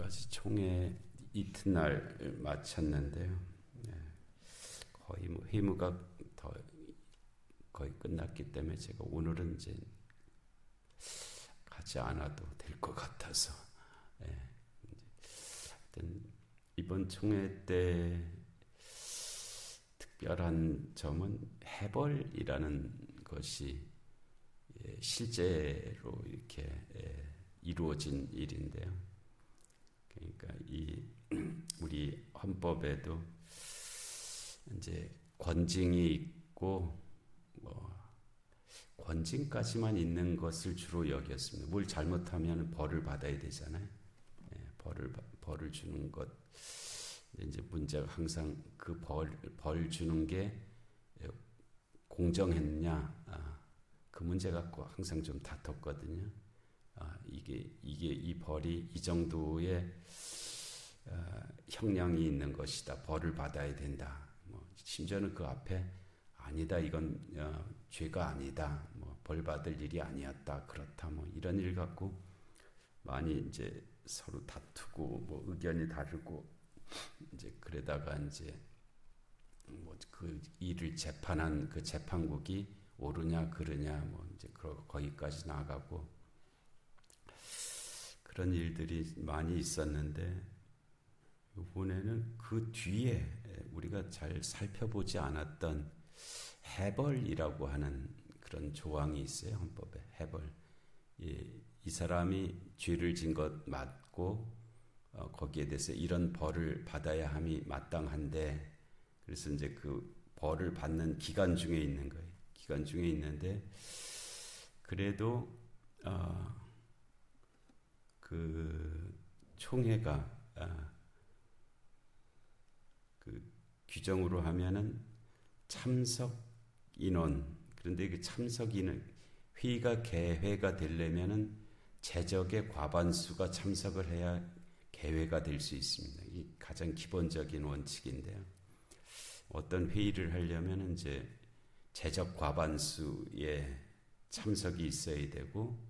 지금까지 총회 이튿날 마쳤는데요. 거의 뭐 회무가 거의 끝났기 때문에 제가 오늘은 이제 가지 않아도 될 것 같아서, 하여튼 이번 총회 때 특별한 점은 해벌이라는 것이 실제로 이렇게 이루어진 일인데요. 그러니까 우리 헌법에도 이제 권징이 있고 권징까지만 있는 것을 주로 여겼습니다. 뭘 잘못하면 벌을 받아야 되잖아요. 벌을 주는 것. 이제 문제가 항상 그 벌 주는 게 공정했냐, 그 문제 갖고 항상 좀 다퉜거든요. 이 벌이 이 정도의 형량이 있는 것이다. 벌을 받아야 된다. 심지어는 그 앞에 아니다. 이건 죄가 아니다. 벌 받을 일이 아니었다. 그렇다. 이런 일 갖고 많이 이제 서로 다투고 의견이 다르고 이제 그러다가 이제 그 일을 재판한 그 재판국이 옳으냐 그르냐 이제 거기까지 나가고 그런 일들이 많이 있었는데 이번에는 그 뒤에 우리가 잘 살펴보지 않았던 해벌이라고 하는 그런 조항이 있어요. 헌법에 해벌. 이 사람이 죄를 진 것 맞고 거기에 대해서 이런 벌을 받아야 함이 마땅한데 그래서 이제 그 벌을 받는 기간 중에 있는 거예요. 기간 중에 있는데 그래도 그 총회가 그 규정으로 하면은 참석 인원, 그런데 그 참석 인원 회의가 개회가 되려면은 제적의 과반수가 참석을 해야 개회가 될 수 있습니다. 이 가장 기본적인 원칙인데요. 어떤 회의를 하려면 이제 제적 과반수의 참석이 있어야 되고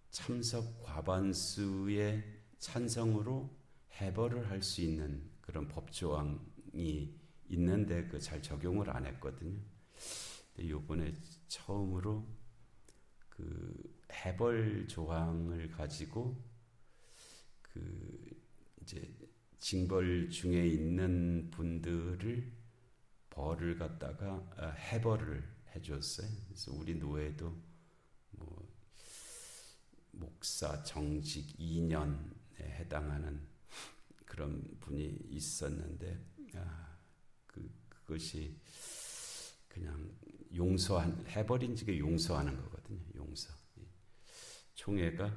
참석 과반수의 찬성으로 해벌을 할 수 있는 그런 법조항이 있는데 그 잘 적용을 안 했거든요. 근데 이번에 처음으로 그 해벌 조항을 가지고 그 이제 징벌 중에 있는 분들을 벌을 갖다가 해벌을 해줬어요. 그래서 우리 노예도 목사 정직 2년에 해당하는 그런 분이 있었는데 그것이 그냥 해버린 지가 용서하는 거거든요. 용서. 총회가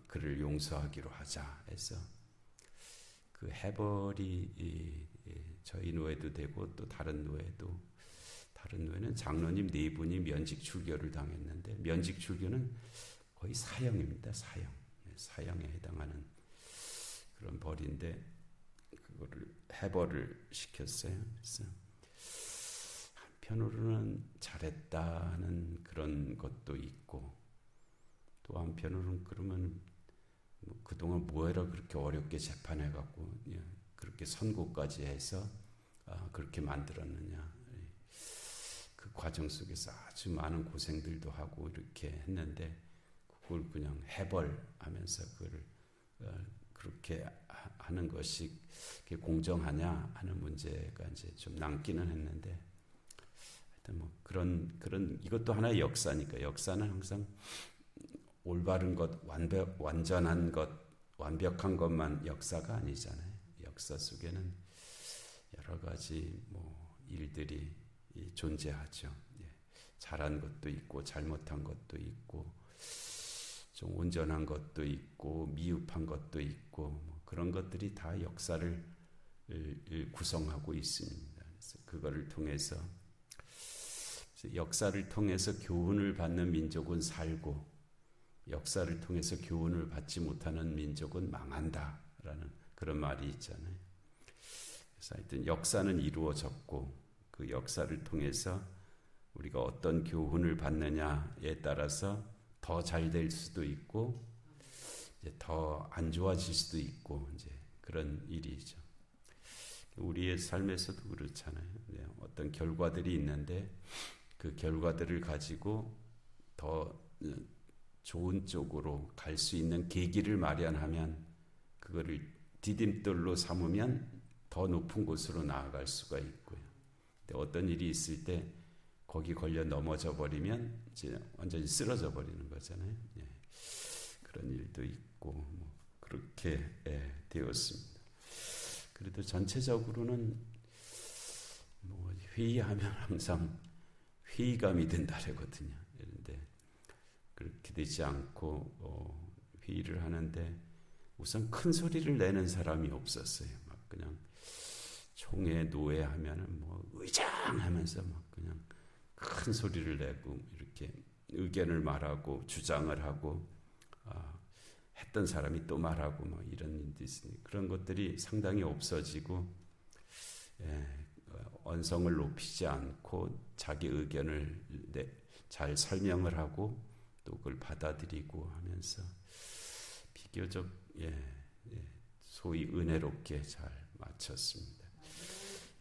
그를 용서하기로 하자 해서 그 해벌이 저희 노예도 되고 또 다른 노예는 장로님 4분이 면직 출교를 당했는데 면직 출교는 거의 사형입니다. 사형에 해당하는 그런 벌인데 그거를 해벌을 시켰어요. 그래서 한편으로는 잘했다는 그런 것도 있고 또 한편으로는 그러면 그동안 뭐해라 그렇게 어렵게 재판해갖고 그렇게 선고까지 해서 그렇게 만들었느냐. 그 과정 속에서 아주 많은 고생들도 하고 이렇게 했는데 그걸 그냥 해벌하면서 그걸 그렇게 하는 것이 공정하냐 하는 문제가 이제 좀 남기는 했는데 하여튼 그런 이것도 하나의 역사니까 역사는 항상 올바른 것, 완전한 것, 완벽한 것만 역사가 아니잖아요. 역사 속에는 여러 가지 일들이 존재하죠. 잘한 것도 있고 잘못한 것도 있고 좀 온전한 것도 있고 미흡한 것도 있고 그런 것들이 다 역사를 구성하고 있습니다. 그래서 그거를 통해서 역사를 통해서 교훈을 받는 민족은 살고 역사를 통해서 교훈을 받지 못하는 민족은 망한다라는 그런 말이 있잖아요. 그래서 하여튼 역사는 이루어졌고 그 역사를 통해서 우리가 어떤 교훈을 받느냐에 따라서 더 잘 될 수도 있고 이제 더 안 좋아질 수도 있고 이제 그런 일이죠. 우리의 삶에서도 그렇잖아요. 어떤 결과들이 있는데 그 결과들을 가지고 더 좋은 쪽으로 갈 수 있는 계기를 마련하면 그거를 디딤돌로 삼으면 더 높은 곳으로 나아갈 수가 있고요. 근데 어떤 일이 있을 때 거기 걸려 넘어져 버리면 이제 완전히 쓰러져 버리는 거잖아요. 예. 그런 일도 있고 뭐 그렇게 되었습니다. 그래도 전체적으로는 뭐 회의하면 항상 회의감이 든다 그러거든요. 그런데 그렇게 되지 않고 회의를 하는데 우선 큰 소리를 내는 사람이 없었어요. 막 그냥 총회 노회하면은 뭐 의장하면서 막 그냥 큰 소리를 내고 이렇게 의견을 말하고 주장을 하고 했던 사람이 또 말하고 뭐 이런 일도 있으니 그런 것들이 상당히 없어지고 언성을 높이지 않고 자기 의견을 잘 설명을 하고 또 그걸 받아들이고 하면서 비교적 소위 은혜롭게 잘 마쳤습니다.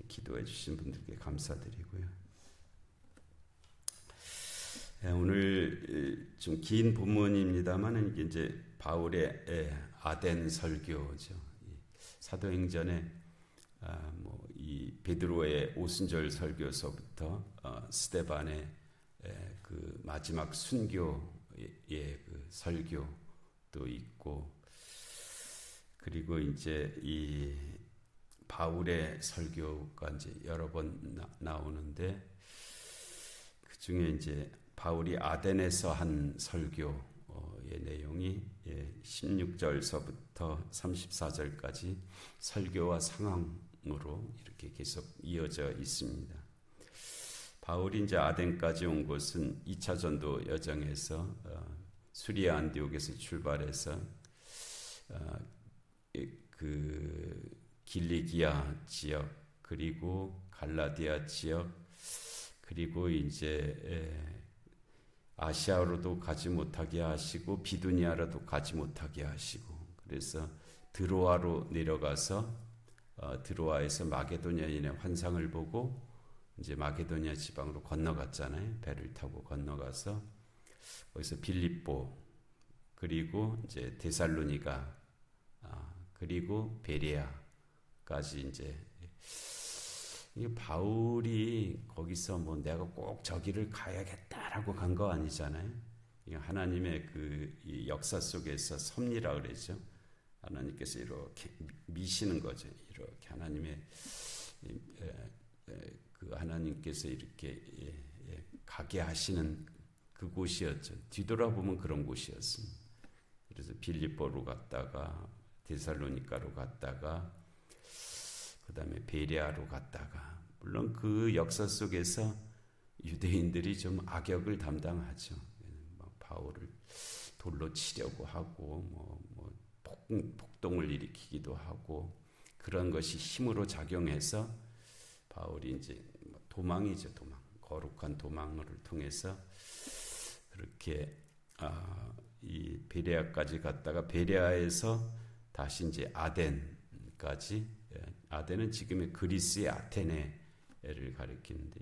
기도해 주신 분들께 감사드리고요. 오늘 좀 긴 본문입니다만 이제 바울의 아덴 설교죠. 사도행전에 이 베드로의 오순절 설교서부터 스데반의 그 마지막 순교의 그 설교도 있고, 그리고 이제 이 바울의 설교가 이제 여러 번 나오는데 그 중에 이제 바울이 아덴에서 한 설교의 내용이 16절서부터 34절까지 설교와 상황으로 이렇게 계속 이어져 있습니다. 바울이 이제 아덴까지 온 곳은 2차 전도 여정에서 수리아 안디옥에서 출발해서 그 길리기아 지역 그리고 갈라디아 지역 그리고 이제 아시아로도 가지 못하게 하시고 비두니아로도 가지 못하게 하시고 그래서 드로아로 내려가서 드로아에서 마게도냐인의 환상을 보고 이제 마게도냐 지방으로 건너갔잖아요. 배를 타고 건너가서 거기서 빌립보 그리고 이제 데살로니가 그리고 베레아까지 이제 바울이 거기서 뭐 내가 꼭 저기를 가야겠다라고 간 거 아니잖아요. 하나님의 그 역사 속에서 섭리라 그러죠. 하나님께서 이렇게 미시는 거죠. 이렇게 하나님의 그 하나님께서 이렇게 가게 하시는 그곳이었죠. 뒤돌아보면 그런 곳이었습니다. 그래서 빌립보로 갔다가 데살로니가로 갔다가 그 다음에 베레아로 갔다가 물론 그 역사 속에서 유대인들이 좀 악역을 담당하죠. 바울을 돌로 치려고 하고 폭동을 일으키기도 하고 그런 것이 힘으로 작용해서 바울이 이제 도망이죠. 거룩한 도망을 통해서 그렇게 이 베레아까지 갔다가 베레아에서 다시 이제 아덴까지 아덴은 지금의 그리스의 아테네를 가리키는데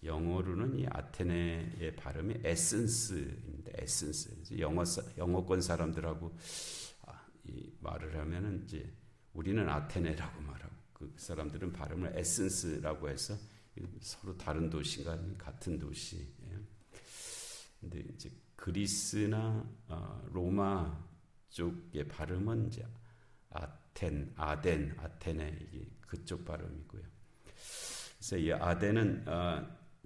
영어로는 이 아테네의 발음이 에센스입니다. 에센스. 영어권 사람들하고 이 말을 하면은 이제 우리는 아테네라고 말하고 그 사람들은 발음을 에센스라고 해서 서로 다른 도시가 같은 도시. 근데 이제 그리스나 로마 쪽의 발음은 이제 아테네 이게 그쪽 발음이고요. 그래서 이 아덴은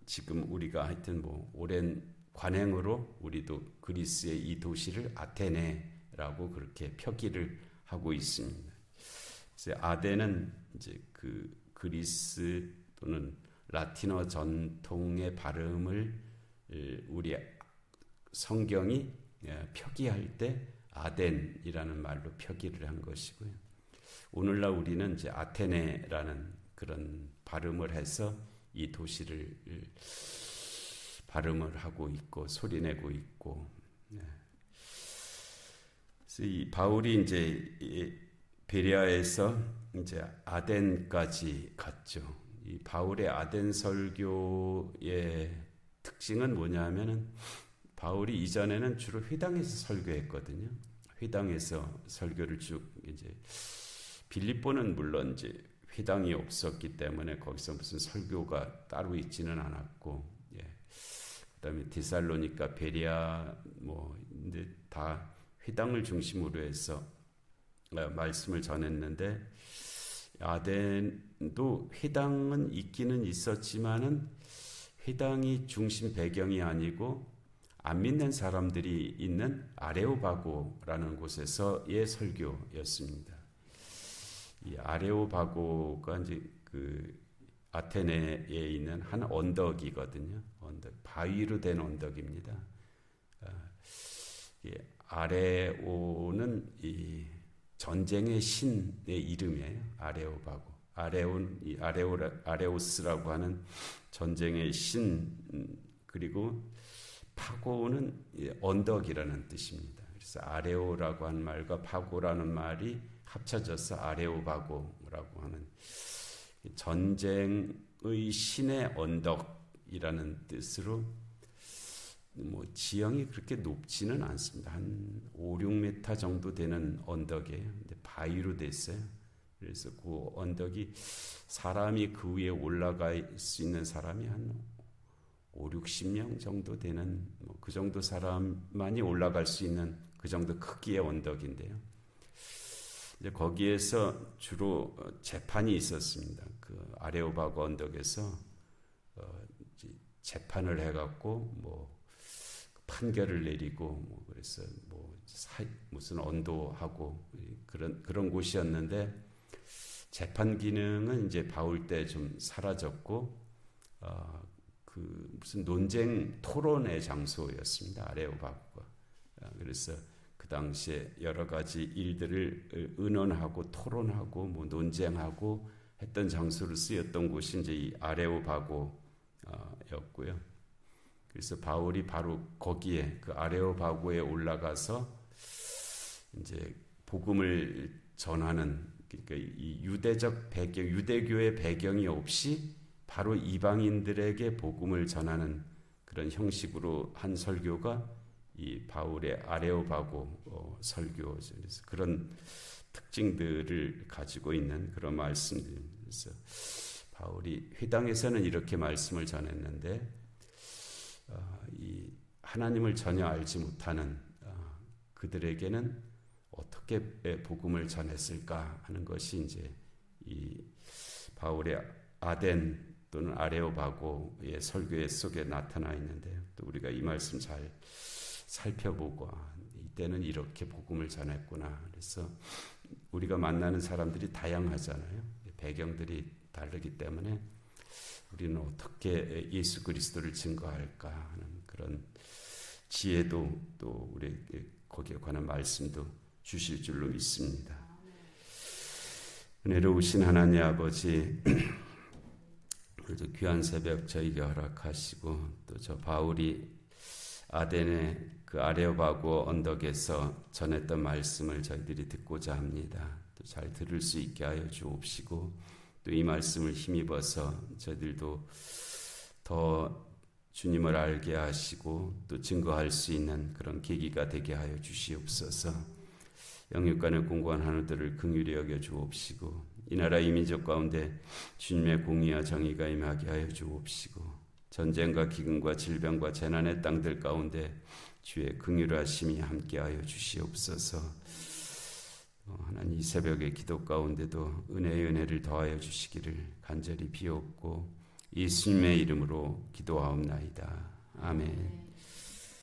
지금 우리가 하여튼 뭐 오랜 관행으로 우리도 그리스의 이 도시를 아테네라고 그렇게 표기를 하고 있습니다. 그래서 아덴은 이제 그 그리스 또는 라틴어 전통의 발음을 우리 성경이 표기할 때 아덴이라는 말로 표기를 한 것이고요. 오늘날 우리는 이제 아테네라는 그런 발음을 해서 이 도시를 발음을 하고 있고 소리내고 있고. 그래서 이 바울이 이제 베레아에서 이제 아덴까지 갔죠. 이 바울의 아덴 설교의 특징은 뭐냐면은 바울이 이전에는 주로 회당에서 설교했거든요. 회당에서 설교를 쭉 이제 빌립보는 물론 이제 회당이 없었기 때문에 거기서 무슨 설교가 따로 있지는 않았고, 그다음에 데살로니가, 베레아 뭐 이제 다 회당을 중심으로 해서 말씀을 전했는데 아덴도 회당은 있기는 있었지만은 회당이 중심 배경이 아니고 안 믿는 사람들이 있는 아레오바고라는 곳에서의 설교였습니다. 이 아레오바고가 이제 그 아테네에 있는 한 언덕이거든요. 언덕, 바위로 된 언덕입니다. 아레오는 이 전쟁의 신의 이름이에요. 아레오바고. 아레오스라고 하는 전쟁의 신, 그리고 파고는 언덕이라는 뜻입니다. 그래서 아레오라고 하는 말과 파고라는 말이 합쳐져서 아레오바고라고 하는 전쟁의 신의 언덕이라는 뜻으로 뭐 지형이 그렇게 높지는 않습니다. 한 5, 6m 정도 되는 언덕이에요. 근데 바위로 됐어요. 그래서 그 언덕이 사람이 그 위에 올라갈 수 있는 사람이 한 5, 60명 정도 되는 그 정도 사람만이 올라갈 수 있는 그 정도 크기의 언덕인데요. 이제 거기에서 주로 재판이 있었습니다. 그 아레오바고 언덕에서 재판을 해갖고 뭐 판결을 내리고 뭐 그래서 뭐 무슨 언도하고 그런 곳이었는데 재판 기능은 이제 바울 때 좀 사라졌고 그 무슨 논쟁 토론의 장소였습니다. 아레오바고가. 그래서 그 당시에 여러 가지 일들을 의논하고 토론하고 뭐 논쟁하고 했던 장소로 쓰였던 곳이 이제 이 아레오바고였고요. 그래서 바울이 바로 거기에 그 아레오바고에 올라가서 이제 복음을 전하는, 그러니까 이 유대적 배경, 유대교의 배경이 없이 바로 이방인들에게 복음을 전하는 그런 형식으로 한 설교가 이 바울의 아레오바고 설교죠. 그래서 그런 특징들을 가지고 있는 그런 말씀들. 그래서 바울이 회당에서는 이렇게 말씀을 전했는데 이 하나님을 전혀 알지 못하는 그들에게는 어떻게 복음을 전했을까 하는 것이 이제 이 바울의 아덴 또는 아레오바고의 설교 속에 나타나 있는데, 또 우리가 이 말씀 잘 살펴보고 이때는 이렇게 복음을 전했구나. 그래서 우리가 만나는 사람들이 다양하잖아요. 배경들이 다르기 때문에 우리는 어떻게 예수 그리스도를 증거할까 하는 그런 지혜도 또 우리 거기에 관한 말씀도 주실 줄로 믿습니다. 은혜로우신 하나님 아버지, 오늘도 귀한 새벽 저희에게 허락하시고 또 저 바울이 아덴의 그 아레오바고 언덕에서 전했던 말씀을 저희들이 듣고자 합니다. 또 잘 들을 수 있게 하여 주옵시고 또 이 말씀을 힘입어서 저희들도 더 주님을 알게 하시고 또 증거할 수 있는 그런 계기가 되게 하여 주시옵소서. 영육간의 공고한 하늘들을 긍휼히 여겨 주옵시고 이 나라 이 민족 가운데 주님의 공의와 정의가 임하게 하여 주옵시고 전쟁과 기근과 질병과 재난의 땅들 가운데 주의 긍휼하심이 함께하여 주시옵소서. 하나님 이 새벽의 기도 가운데도 은혜의 은혜를 더하여 주시기를 간절히 비옵고 예수님의 이름으로 기도하옵나이다. 아멘.